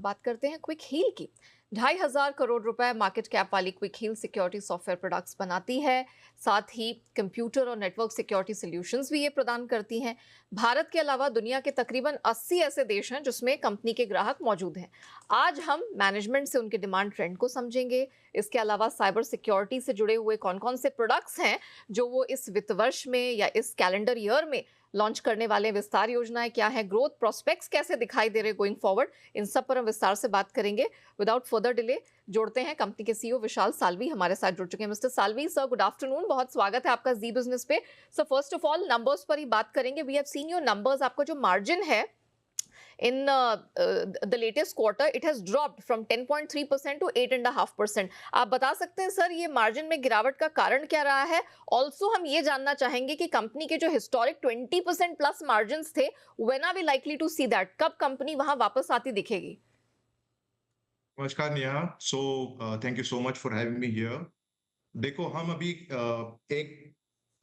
बात करते हैं क्विक हील की। 2,500 करोड़ रुपए मार्केट कैप वाली Quick Heal security software products बनाती है। साथ ही कंप्यूटर और नेटवर्क सिक्योरिटी सॉल्यूशंस भी ये प्रदान करती हैं। भारत के अलावा दुनिया के तकरीबन 80 ऐसे देश हैं जिसमें कंपनी के ग्राहक मौजूद हैं। आज हम मैनेजमेंट से उनके डिमांड ट्रेंड को समझेंगे। इसके अलावा साइबर सिक्योरिटी से जुड़े हुए कौन कौन से प्रोडक्ट्स हैं जो वो इस वित्त वर्ष में या इस कैलेंडर ईयर में लॉन्च करने वाले, विस्तार योजनाएं क्या है, ग्रोथ प्रोस्पेक्ट्स कैसे दिखाई दे रहे गोइंग फॉरवर्ड, इन सब पर हम विस्तार से बात करेंगे। विदाउट फर्दर डिले जोड़ते हैं कंपनी के सीईओ विशाल साल्वी, हमारे साथ जुड़ चुके हैं। Mister Salvi sir, good afternoon, बहुत स्वागत है आपका जी बिजनेस पे। So first of all numbers पर ही बात करेंगे। We have seen your numbers, आपका जो मार्जिन है in the latest quarter it has dropped from 10.3% to 8.5%। आप बता सकते हैं सर ये मार्जिन में गिरावट का कारण क्या रहा है? ऑल्सो हम ये जानना चाहेंगे कि कंपनी के जो हिस्टोरिक 20% प्लस मार्जिन थे, when are we likely to see that, कब कंपनी वहां वापस आती दिखेगी? नमस्कार Neha. Thank you so much for having me here. देखो, हम अभी एक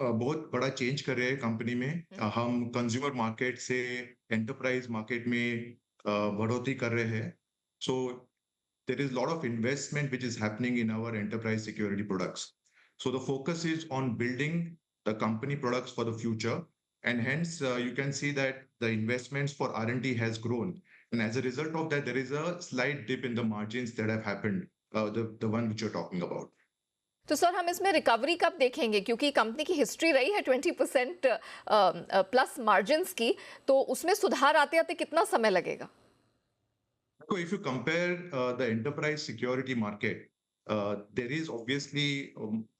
बहुत बड़ा चेंज कर रहे हैं कंपनी में। हम कंज्यूमर मार्केट से एंटरप्राइज मार्केट में बढ़ोतरी कर रहे हैं। सो there is a lot of investment which is happening in our enterprise security products. So the focus is on building the company products for the future, and hence you can see that the investments for R&D has grown, and as a result of that, there is a slight dip in the margins that have happened. The one which you're talking about. तो sir हम इसमें recovery कब देखेंगे, क्योंकि company की history रही है 20% plus margin की, तो उसमें सुधार आते आते कितना समय लगेगा? So if you compare the enterprise security market, there is obviously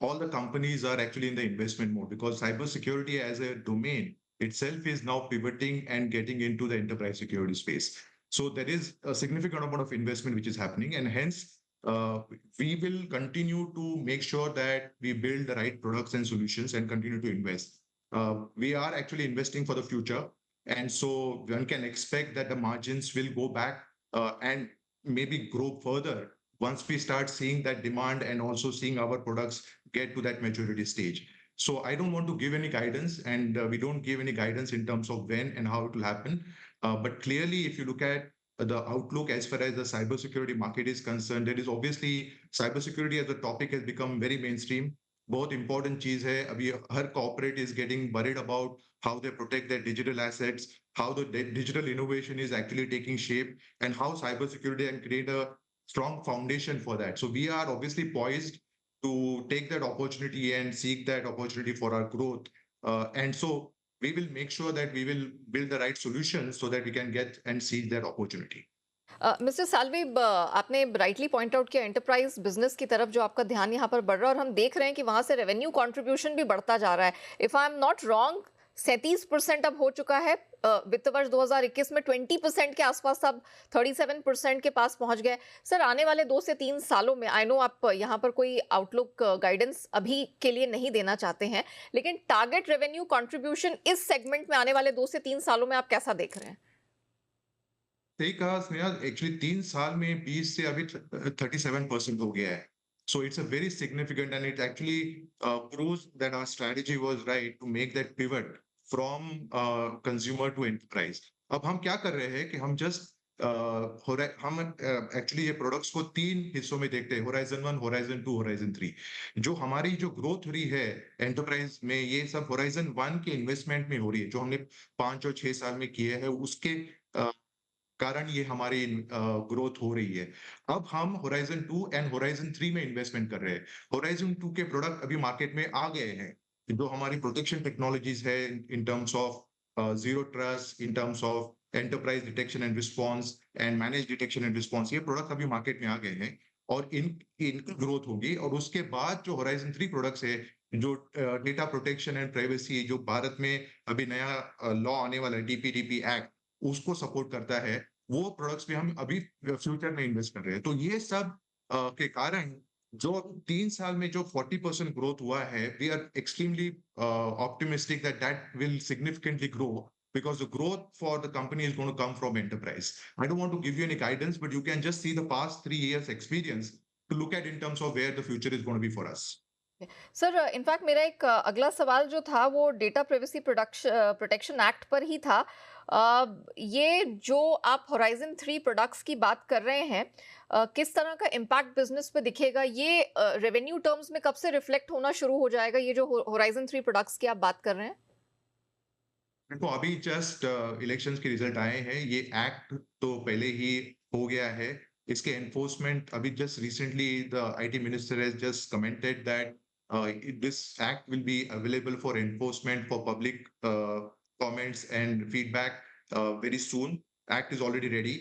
all the companies are actually in the investment mode because cybersecurity as a domain itself is now pivoting and getting into the enterprise security space. So there is a significant amount of investment which is happening, and hence we will continue to make sure that we build the right products and solutions and continue to invest. We are actually investing for the future, and so one can expect that the margins will go back and maybe grow further once we start seeing that demand and also seeing our products get to that maturity stage. So I don't want to give any guidance, and we don't give any guidance in terms of when and how it will happen. But clearly, if you look at the outlook as far as the cybersecurity market is concerned, there is obviously cybersecurity as a topic has become very mainstream. बहुत important चीज है। अभी हर corporate is getting worried about how they protect their digital assets, how the digital innovation is actually taking shape, and how cybersecurity can create a strong foundation for that. So we are obviously poised to take that opportunity and seek that opportunity for our growth. And so we will make sure that we will build the right solutions so that we can get and seize that opportunity. Mister Salvi, आपने rightly point out किया enterprise business की तरफ जो आपका ध्यान यहाँ पर बढ़ रहा है, और हम देख रहे हैं कि वहां से रेवेन्यू कंट्रीब्यूशन भी बढ़ता जा रहा है। If I am not wrong, 37% अब हो चुका है। वित्त वर्ष 2021 में 20% के आसपास, अब 37% के पास पहुंच गए। सर आने वाले 2 से 3 सालों में, आई नो आप यहाँ पर कोई आउटलुक गाइडेंस अभी के लिए नहीं देना चाहते हैं, लेकिन टारगेट रेवेन्यू कंट्रीब्यूशन इस सेगमेंट में आने वाले 2 से 3 सालों में आप कैसा देख रहे हैं? सही कहा स्नेहा। एक्चुअली 3 साल में 20 से अभी 37% हो गया है। So it's a very significant, and it actually proves that our strategy was right to make that pivot from consumer to enterprise. अब हम क्या कर रहे हैं कि हम जस्ट हम एक्चुअली ये प्रोडक्ट्स को 3 हिस्सों में देखते हैं: होराइजन 1, होराइजन 2, होराइजन 3। जो हमारी जो ग्रोथ हो रही है एंटरप्राइज में, ये सब होराइजन 1 के इन्वेस्टमेंट में हो रही है, जो हमने 5 और 6 साल में किए हैं उसके कारण ये हमारी ग्रोथ हो रही है। अब हम होराइजन 2 एंड होराइजन 3 में इन्वेस्टमेंट कर रहे हैं। होराइजन 2 के प्रोडक्ट अभी मार्केट में आ गए हैं, जो हमारी प्रोटेक्शन टेक्नोलॉजीज है in terms of zero trust, in terms of enterprise detection and response and manage detection and response. ये प्रोडक्ट अभी मार्केट में आ गए हैं और इनकी ग्रोथ होगी। और उसके बाद जो होराइजन 3 प्रोडक्ट्स है, जो डेटा प्रोटेक्शन एंड प्राइवेसी, जो भारत में अभी नया लॉ आने वाला है, डीपीडीपी एक्ट, उसको सपोर्ट करता है, वो प्रोडक्ट्स पे हम अभी फ्यूचर में इन्वेस्ट कर रहे हैं। तो ये सब के कारण जो 3 साल में जो 40% ग्रोथ हुआ है, we are extremely optimistic that that will significantly grow because the growth for the company is going to come from enterprise. I don't want to give you any guidance, but you can just see the past 3 years experience to look at in terms of where the future is going to be for us. Sir in fact मेरा एक अगला सवाल जो था वो data privacy protection act पर ही था। ये जो आप होराइजन 3 प्रोडक्ट्स की बात कर रहे हैं, किस तरह का इम्पैक्ट बिजनेस पे दिखेगा? ये रेवेन्यू टर्म्स में कब से रिफ्लेक्ट होना शुरू हो जाएगा, ये जो होराइजन 3 प्रोडक्ट्स की आप बात कर रहे हैं? देखो अभी जस्ट इलेक्शंस के रिजल्ट आए हैं, ये एक्ट तो पहले ही हो गया है। इसके एनफोर्समेंट अभी just recently the IT minister has just commented that this act will be available for enforcement for public comments and feedback very soon. Act is already ready.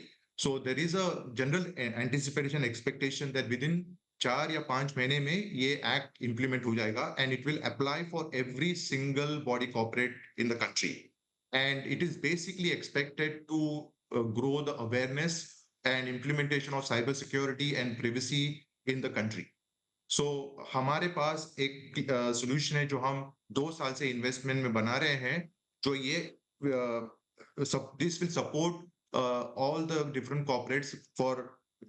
So there is a general anticipation expectation that within 4 या 5 महीने में ये act implement हो जाएगा and it will apply for every single body corporate in the country. And it is basically expected to grow the awareness and implementation of cybersecurity and privacy in the country. So हमारे पास एक solution है जो हम 2 साल से investment में बना रहे हैं, जो ये this will support all the different corporates for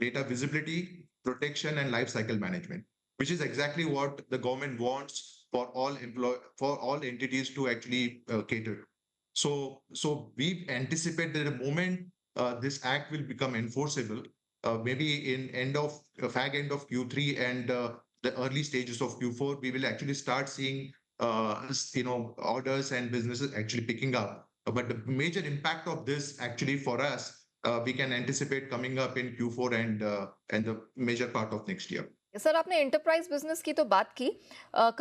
data visibility, protection, and life cycle management, which is exactly what the government wants for all entities to actually cater. So we anticipate that the moment this act will become enforceable, maybe in fag end of Q3 and the early stages of Q4, we will actually start seeing orders and businesses actually picking up. But the major impact of this actually for us, we can anticipate coming up in Q4 and the major part of next year. Sir आपने enterprise business की तो बात की,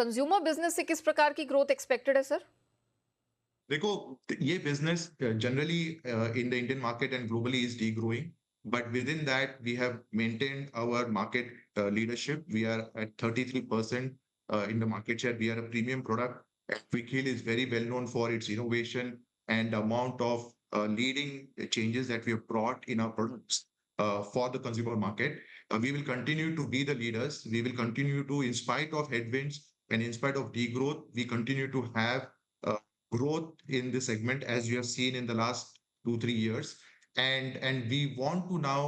consumer business से किस प्रकार की growth expected है सर? देखो ये business generally in the Indian market and globally is the growing, but within that we have maintained our market leadership. We are at 33% in the market share. We are a premium product. Quick Heal is very well known for its innovation and amount of leading changes that we have brought in our products for the consumer market. We will continue to be the leaders. We will continue to, in spite of headwinds and in spite of degrowth, we continue to have uh, growth in this segment as you have seen in the last 2 3 years, and we want to now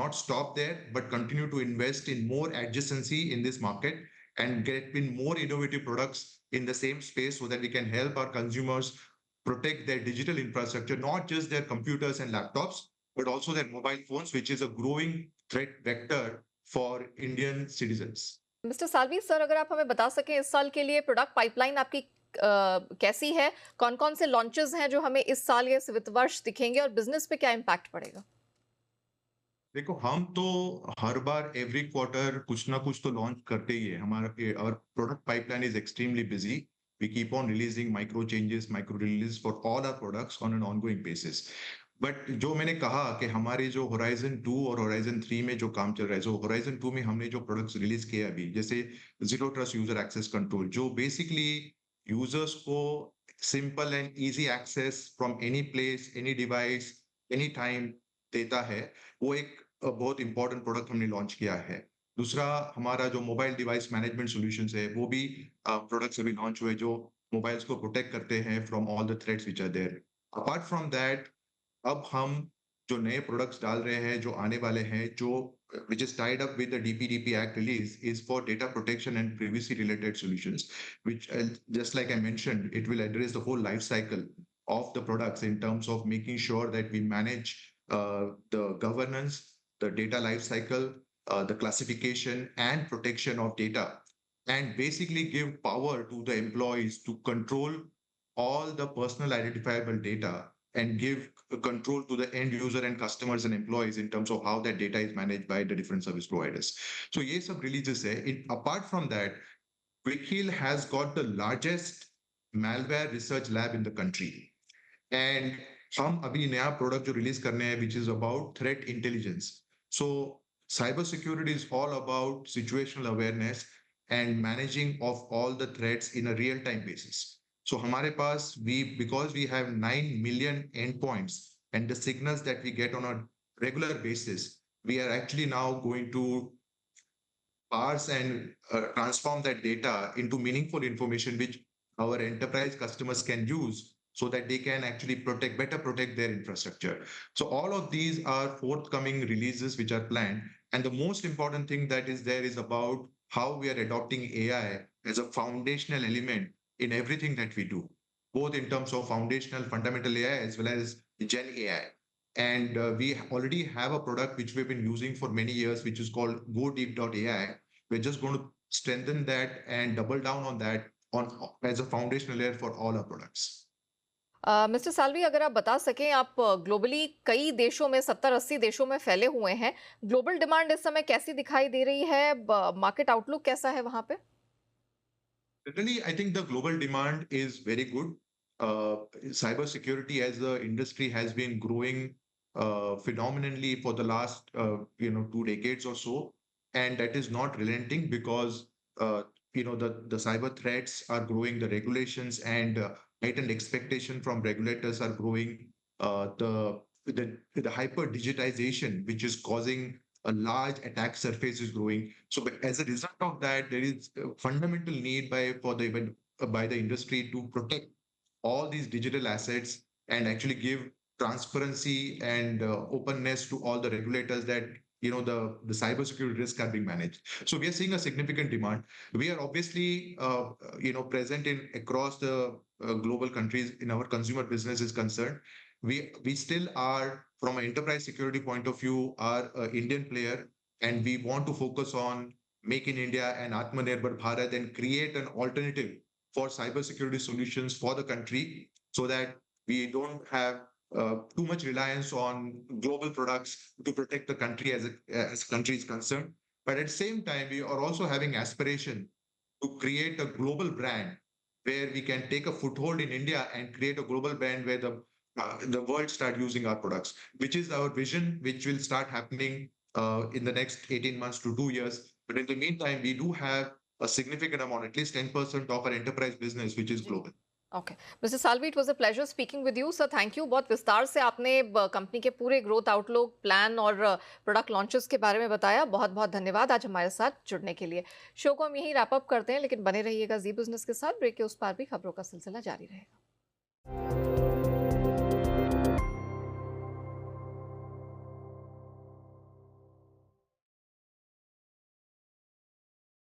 not stop there but continue to invest in more adjacency in this market and get in more innovative products in the same space so that we can help our consumers protect their digital infrastructure, not just their computers and laptops but also their mobile phones, which is a growing threat vector for Indian citizens. Mister Salvi sir, अगर आप हमें बता सकें इस साल के लिए product pipeline आपकी कैसी है? कौन-कौन से लॉन्चेस हैं जो हमें इस साल या इस वित्त वर्ष दिखेंगे और बिजनेस पे क्या इम्पैक्ट पड़ेगा? देखो हम तो हर बार एवरी क्वार्टर कुछ ना कुछ तो लॉन्च करते ही है. हमारा our product pipeline is extremely busy. We keep on releasing micro changes, micro releases for all our products on an ongoing basis. But जो मैंने कहा कि हमारे जो होराइजन 2 और होराइजन 3 में जो काम चल रहा है, जो होराइजन 2 में हमने जो प्रोडक्ट्स रिलीज किए अभी, जैसे zero trust user access control, जो बेसिकली यूजर्स को simple and easy access from any place, any device, any time देता है, वो एक बहुत इंपॉर्टेंट प्रोडक्ट हमने लॉन्च किया है. दूसरा हमारा जो मोबाइल डिवाइस मैनेजमेंट सॉल्यूशंस है, वो भी प्रोडक्ट्स अभी लॉन्च हुए जो मोबाइल्स को प्रोटेक्ट करते हैं from all the threats which are there. Apart from that अब हम जो नए प्रोडक्ट्स डाल रहे हैं, जो आने वाले हैं, जो which is tied up with the DPDP Act release, is for data protection and privacy related solutions, which just like I mentioned, it will address the whole life cycle of the products in terms of making sure that we manage the governance, the data life cycle, the classification and protection of data, and basically give power to the employees to control all the personal identifiable data and give control to the end user and customers and employees in terms of how that data is managed by the different service providers. So yes, sub releases hai. Apart from that, Quickheal has got the largest malware research lab in the country. And हम अभी नया product जो release करने हैं which is about threat intelligence. So cyber security is all about situational awareness and managing of all the threats in a real time basis. So हमारे पास because we have 9 million endpoints and the signals that we get on a regular basis, we are actually now going to parse and transform that data into meaningful information which our enterprise customers can use so that they can actually better protect their infrastructure. So all of these are forthcoming releases which are planned. And the most important thing that is there is about how we are adopting AI as a foundational element in everything that we do, both in terms of foundational fundamental AI as well as Gen AI. And we already have a product which we've been using for many years, which is called GoDeep.ai. We're just going to strengthen that and double down on that on as a foundational layer for all our products. Mister Salvi, अगर आप बता सकें, आप globally कई देशों में 70-80 देशों में फैले हुए हैं। ग्लोबल डिमांड इस समय कैसी दिखाई दे रही है? मार्केट आउटलुक कैसा है वहां पे? Certainly, I think the global demand is very good. Cybersecurity as the industry has been growing phenomenally for the last 2 decades or so, and that is not relenting because the cyber threats are growing, the regulations and heightened expectation from regulators are growing. The hyper digitization, which is causing a large attack surface, is growing. So, but as a result of that, there is a fundamental need by the industry to protect all these digital assets and actually give transparency and openness to all the regulators that the cybersecurity risk are being managed. So we are seeing a significant demand. We are obviously present in across the global countries in our consumer business is concerned. We still are, from an enterprise security point of view, are an Indian player, and we want to focus on Make in India and Atmanirbhar Bharat and create an alternative for cybersecurity solutions for the country so that we don't have too much reliance on global products to protect the country as country is concerned. But at the same time, we are also having aspiration to create a global brand where we can take a foothold in India and create a global brand where the world start using our products, which is our vision, which will start happening in the next 18 months to 2 years. But in the meantime, we do have a significant amount, at least 10% of our enterprise business, which is जी। global. Okay. Mister Salvi, it was a pleasure speaking with you sir. Thank you. बहुत विस्तार से आपने company के पूरे growth outlook, plan और product launches के बारे में बताया। बहुत बहुत धन्यवाद आज हमारे साथ जुड़ने के लिए। शो को हम यहीं रैप अप करते हैं, लेकिन बने रहिएगा जी बिजनेस के साथ। ब्रेक के उस पार भी खबरों का सिलसिला जारी रहेगा।